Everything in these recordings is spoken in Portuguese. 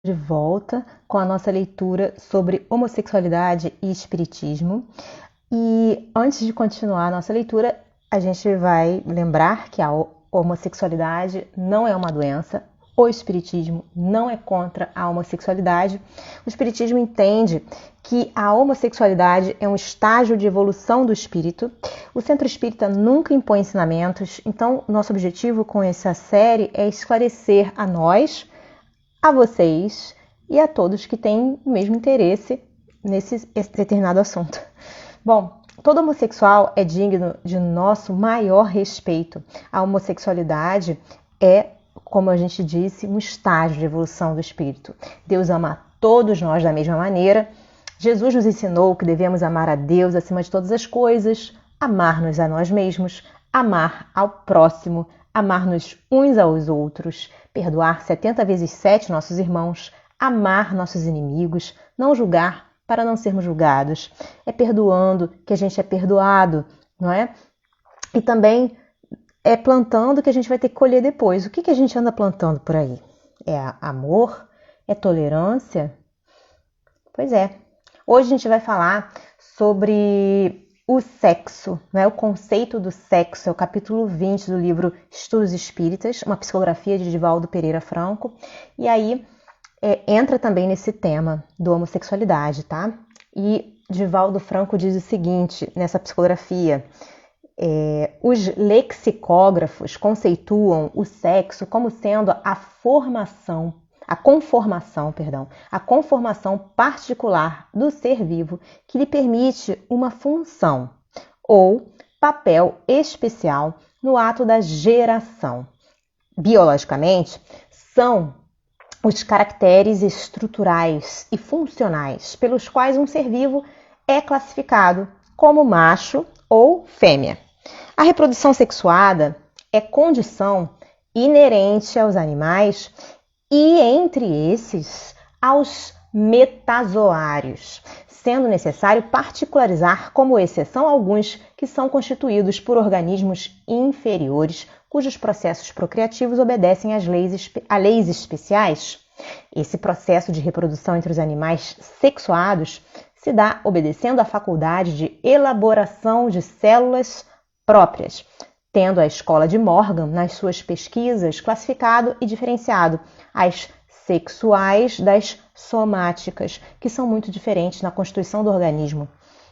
De volta com a nossa leitura sobre homossexualidade e espiritismo. E antes de continuar a nossa leitura, a gente vai lembrar que a homossexualidade não é uma doença, o espiritismo não é contra a homossexualidade. O espiritismo entende que a homossexualidade é um estágio de evolução do espírito. O Centro Espírita nunca impõe ensinamentos, então nosso objetivo com essa série é esclarecer a nós, a vocês e a todos que têm o mesmo interesse nesse determinado assunto. Bom, todo homossexual é digno de nosso maior respeito. A homossexualidade é, como a gente disse, um estágio de evolução do espírito. Deus ama a todos nós da mesma maneira. Jesus nos ensinou que devemos amar a Deus acima de todas as coisas, amar-nos a nós mesmos, amar ao próximo, amar-nos uns aos outros, perdoar 70 vezes 7 nossos irmãos, amar nossos inimigos, não julgar para não sermos julgados. É perdoando que a gente é perdoado, não é? E também é plantando que a gente vai ter que colher depois. O que a gente anda plantando por aí? É amor? É tolerância? Pois é. Hoje a gente vai falar sobre o sexo, né? O conceito do sexo, é o capítulo 20 do livro Estudos Espíritas, uma psicografia de Divaldo Pereira Franco. E aí entra também nesse tema do homossexualidade, tá? E Divaldo Franco diz o seguinte nessa psicografia: os lexicógrafos conceituam o sexo como sendo a conformação particular do ser vivo que lhe permite uma função ou papel especial no ato da geração. Biologicamente, são os caracteres estruturais e funcionais pelos quais um ser vivo é classificado como macho ou fêmea. A reprodução sexuada é condição inerente aos animais e, entre esses, aos metazoários, sendo necessário particularizar como exceção alguns que são constituídos por organismos inferiores, cujos processos procriativos obedecem a leis especiais. Esse processo de reprodução entre os animais sexuados se dá obedecendo à faculdade de elaboração de células próprias, tendo a escola de Morgan, nas suas pesquisas, classificado e diferenciado as sexuais das somáticas, que são muito diferentes na constituição do organismo.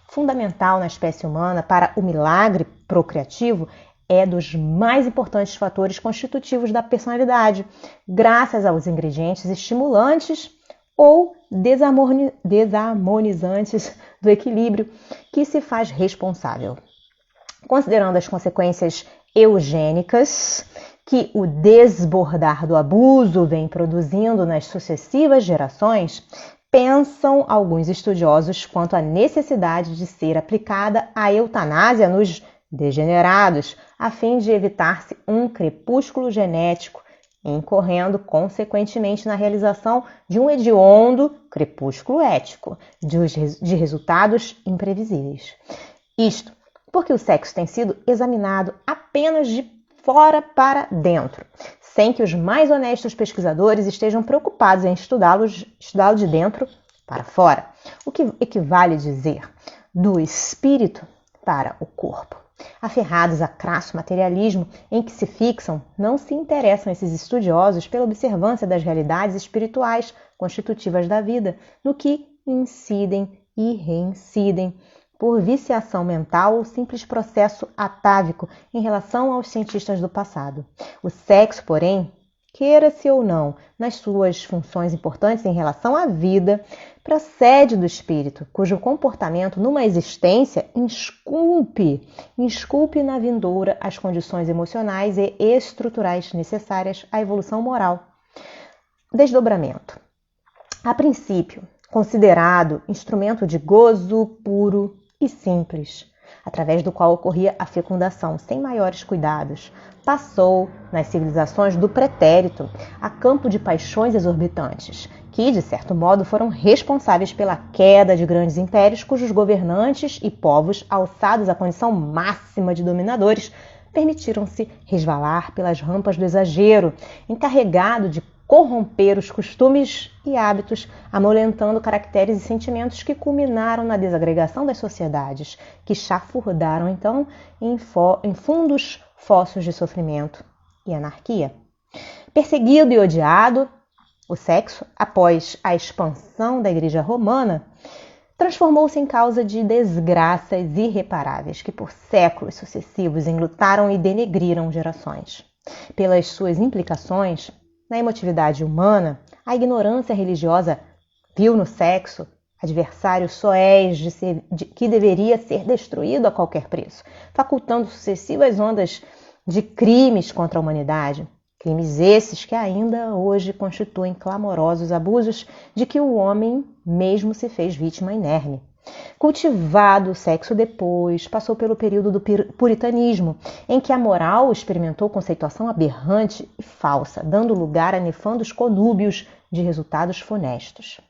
Fundamental na espécie humana para o milagre procriativo é dos mais importantes fatores constitutivos da personalidade, graças aos ingredientes estimulantes ou desarmonizantes do equilíbrio que se faz responsável. Considerando as consequências eugênicas que o desbordar do abuso vem produzindo nas sucessivas gerações, pensam alguns estudiosos quanto à necessidade de ser aplicada a eutanásia nos degenerados, a fim de evitar-se um crepúsculo genético, incorrendo consequentemente na realização de um hediondo crepúsculo ético, de resultados imprevisíveis. Isto porque o sexo tem sido examinado apenas de fora para dentro, sem que os mais honestos pesquisadores estejam preocupados em estudá-lo de dentro para fora, o que equivale a dizer do espírito para o corpo. Aferrados a crasso materialismo em que se fixam, não se interessam esses estudiosos pela observância das realidades espirituais constitutivas da vida, no que incidem e reincidem, por viciação mental ou simples processo atávico em relação aos cientistas do passado. O sexo, porém, queira-se ou não, nas suas funções importantes em relação à vida, procede do espírito, cujo comportamento numa existência insculpe na vindoura as condições emocionais e estruturais necessárias à evolução moral. Desdobramento. A princípio, considerado instrumento de gozo puro e simples, através do qual ocorria a fecundação sem maiores cuidados, passou, nas civilizações do pretérito, a campo de paixões exorbitantes, que, de certo modo, foram responsáveis pela queda de grandes impérios cujos governantes e povos, alçados à condição máxima de dominadores, permitiram-se resvalar pelas rampas do exagero, encarregado de corromper os costumes e hábitos, amolentando caracteres e sentimentos que culminaram na desagregação das sociedades, que chafurdaram então em fundos fossos de sofrimento e anarquia. Perseguido e odiado, o sexo, após a expansão da Igreja Romana, transformou-se em causa de desgraças irreparáveis que por séculos sucessivos enlutaram e denegriram gerações. Pelas suas implicações na emotividade humana, a ignorância religiosa viu no sexo adversário soez que deveria ser destruído a qualquer preço, facultando sucessivas ondas de crimes contra a humanidade. Crimes esses que ainda hoje constituem clamorosos abusos de que o homem mesmo se fez vítima inerme. Cultivado o sexo depois, passou pelo período do puritanismo, em que a moral experimentou conceituação aberrante e falsa, dando lugar a nefandos conúbios de resultados funestos.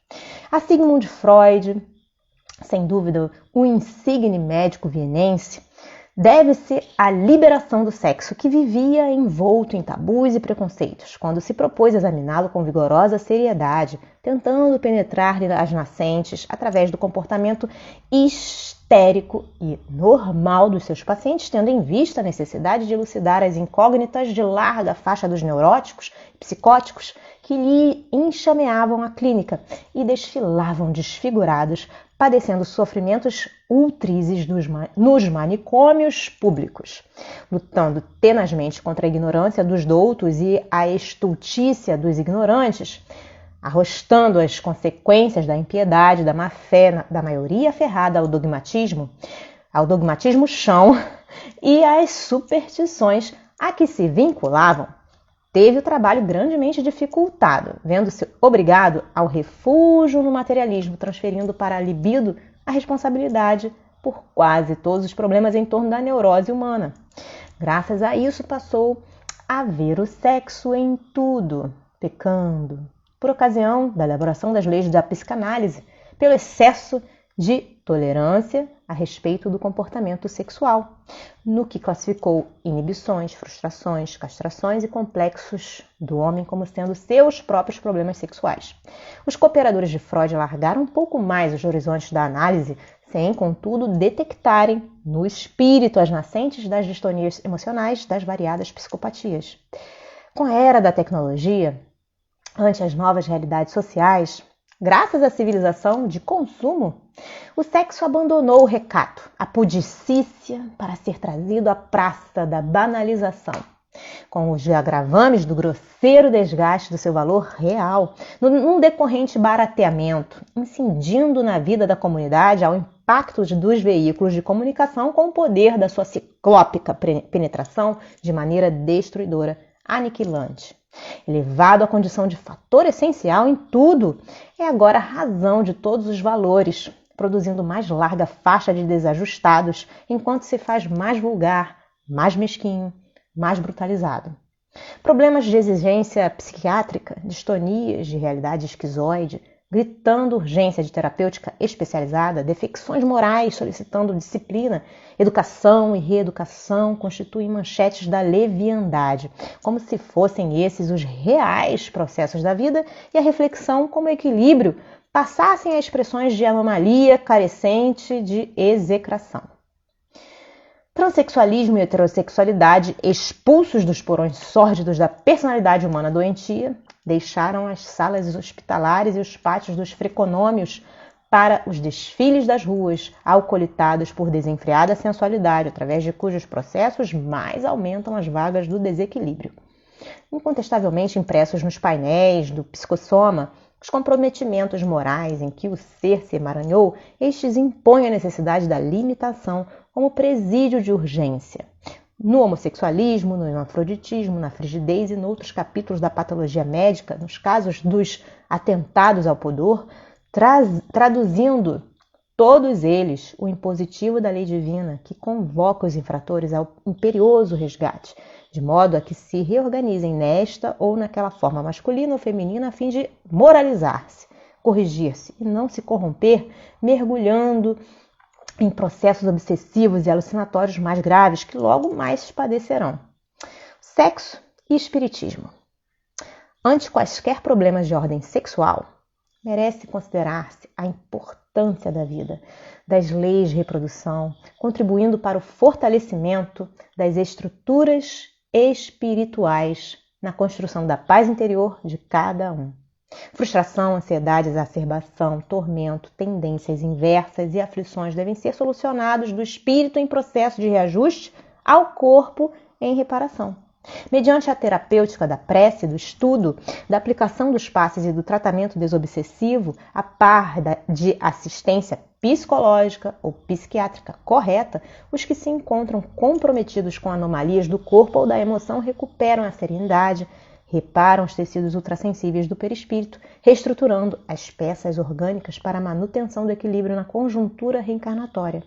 A Sigmund Freud, sem dúvida o insigne médico vienense, deve-se à liberação do sexo, que vivia envolto em tabus e preconceitos, quando se propôs examiná-lo com vigorosa seriedade, tentando penetrar-lhe as nascentes através do comportamento histérico e normal dos seus pacientes, tendo em vista a necessidade de elucidar as incógnitas de larga faixa dos neuróticos e psicóticos que lhe enxameavam a clínica e desfilavam desfigurados, padecendo sofrimentos ultrizes nos manicômios públicos, lutando tenazmente contra a ignorância dos doutos e a estultícia dos ignorantes, arrostando as consequências da impiedade, da má-fé da maioria aferrada ao dogmatismo chão e às superstições a que se vinculavam. Teve o trabalho grandemente dificultado, vendo-se obrigado ao refúgio no materialismo, transferindo para a libido a responsabilidade por quase todos os problemas em torno da neurose humana. Graças a isso, passou a ver o sexo em tudo, pecando, por ocasião da elaboração das leis da psicanálise, pelo excesso de tolerância a respeito do comportamento sexual, no que classificou inibições, frustrações, castrações e complexos do homem como sendo seus próprios problemas sexuais. Os cooperadores de Freud largaram um pouco mais os horizontes da análise, sem, contudo, detectarem no espírito as nascentes das distonias emocionais das variadas psicopatias. Com a era da tecnologia, ante as novas realidades sociais, graças à civilização de consumo, o sexo abandonou o recato, a pudicícia, para ser trazido à praça da banalização, com os agravames do grosseiro desgaste do seu valor real, num decorrente barateamento, incidindo na vida da comunidade ao impacto dos veículos de comunicação com o poder da sua ciclópica penetração de maneira destruidora, aniquilante. Elevado à condição de fator essencial em tudo, é agora a razão de todos os valores, produzindo mais larga faixa de desajustados, enquanto se faz mais vulgar, mais mesquinho, mais brutalizado. Problemas de exigência psiquiátrica, distonias de realidade esquizoide, gritando urgência de terapêutica especializada, defecções morais solicitando disciplina, educação e reeducação constituem manchetes da leviandade, como se fossem esses os reais processos da vida e a reflexão como equilíbrio passassem a expressões de anomalia carecente de execração. Transsexualismo e heterossexualidade, expulsos dos porões sórdidos da personalidade humana doentia, deixaram as salas hospitalares e os pátios dos freconômios para os desfiles das ruas, alcoolitados por desenfreada sensualidade, através de cujos processos mais aumentam as vagas do desequilíbrio. Incontestavelmente impressos nos painéis do psicossoma, os comprometimentos morais em que o ser se emaranhou, estes impõem a necessidade da limitação como presídio de urgência. No homossexualismo, no hermafroditismo, na frigidez e noutros capítulos da patologia médica, nos casos dos atentados ao pudor, traduzindo todos eles o impositivo da lei divina que convoca os infratores ao imperioso resgate, de modo a que se reorganizem nesta ou naquela forma masculina ou feminina a fim de moralizar-se, corrigir-se e não se corromper, mergulhando em processos obsessivos e alucinatórios mais graves que logo mais padecerão. Sexo e espiritismo. ante quaisquer problemas de ordem sexual, merece considerar-se a importância da vida, das leis de reprodução, contribuindo para o fortalecimento das estruturas espirituais na construção da paz interior de cada um. Frustração, ansiedade, exacerbação, tormento, tendências inversas e aflições devem ser solucionados do espírito em processo de reajuste ao corpo em reparação. Mediante a terapêutica da prece, do estudo, da aplicação dos passes e do tratamento desobsessivo, a par de assistência psicológica ou psiquiátrica correta, os que se encontram comprometidos com anomalias do corpo ou da emoção recuperam a serenidade, reparam os tecidos ultrassensíveis do perispírito, reestruturando as peças orgânicas para a manutenção do equilíbrio na conjuntura reencarnatória.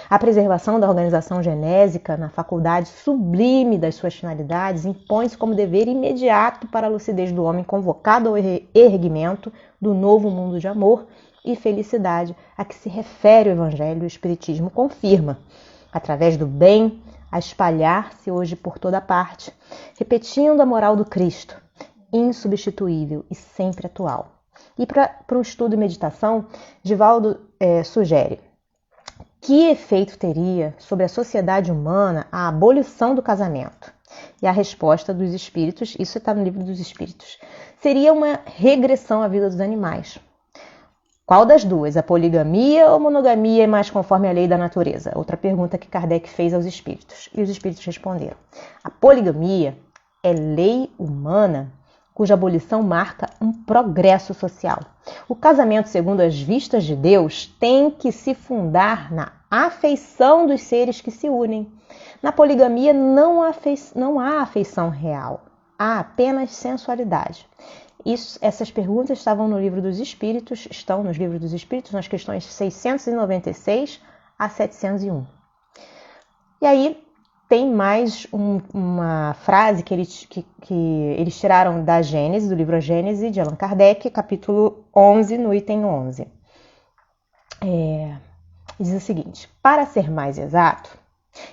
A preservação da organização genésica na faculdade sublime das suas finalidades impõe-se como dever imediato para a lucidez do homem convocado ao erguimento do novo mundo de amor e felicidade a que se refere o Evangelho e o Espiritismo confirma, através do bem, a espalhar-se hoje por toda parte, repetindo a moral do Cristo, insubstituível e sempre atual. E para um estudo e meditação, Divaldo sugere: que efeito teria sobre a sociedade humana a abolição do casamento? E a resposta dos espíritos, isso está no livro dos espíritos, seria uma regressão à vida dos animais. Qual das duas, a poligamia ou monogamia é mais conforme a lei da natureza? Outra pergunta que Kardec fez aos espíritos. E os espíritos responderam: a poligamia é lei humana cuja abolição marca um progresso social. O casamento, segundo as vistas de Deus, tem que se fundar na afeição dos seres que se unem. Na poligamia não há afeição real, há apenas sensualidade. Essas perguntas estavam no Livro dos Espíritos, estão nos Livros dos Espíritos, nas questões 696 a 701. E aí tem mais uma frase que eles tiraram da Gênese, do livro A Gênese, de Allan Kardec, capítulo 11, no item 11. Diz o seguinte: para ser mais exato,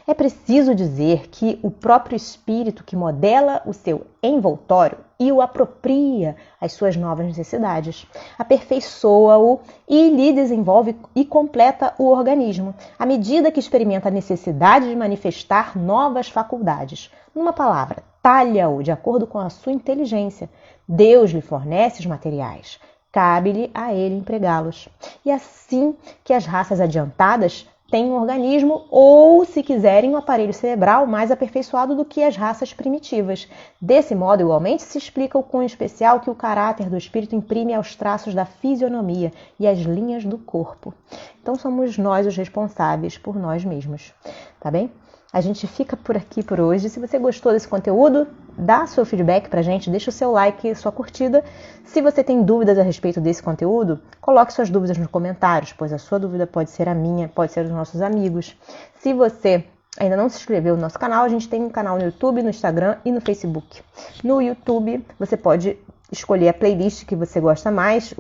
é preciso dizer que o próprio espírito que modela o seu envoltório e o apropria às suas novas necessidades, aperfeiçoa-o e lhe desenvolve e completa o organismo, à medida que experimenta a necessidade de manifestar novas faculdades. Numa palavra, talha-o de acordo com a sua inteligência. Deus lhe fornece os materiais, cabe-lhe a ele empregá-los. E assim que as raças adiantadas têm um organismo ou, se quiserem, um aparelho cerebral mais aperfeiçoado do que as raças primitivas. Desse modo, igualmente, se explica o cunho especial que o caráter do espírito imprime aos traços da fisionomia e às linhas do corpo. Então, somos nós os responsáveis por nós mesmos, tá bem? A gente fica por aqui por hoje. Se você gostou desse conteúdo, dá seu feedback pra gente, deixa o seu like, sua curtida. Se você tem dúvidas a respeito desse conteúdo, coloque suas dúvidas nos comentários, pois a sua dúvida pode ser a minha, pode ser dos nossos amigos. Se você ainda não se inscreveu no nosso canal, a gente tem um canal no YouTube, no Instagram e no Facebook. No YouTube, você pode escolher a playlist que você gosta mais,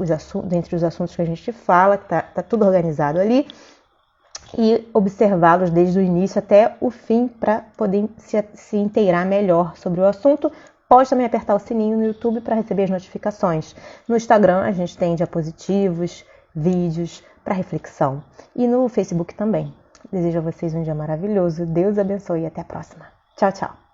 dentre os assuntos que a gente fala, que tá tudo organizado ali, e observá-los desde o início até o fim para poder se inteirar melhor sobre o assunto. Pode também apertar o sininho no YouTube para receber as notificações. No Instagram a gente tem diapositivos, vídeos para reflexão. E no Facebook também. Desejo a vocês um dia maravilhoso. Deus abençoe e até a próxima. Tchau, tchau.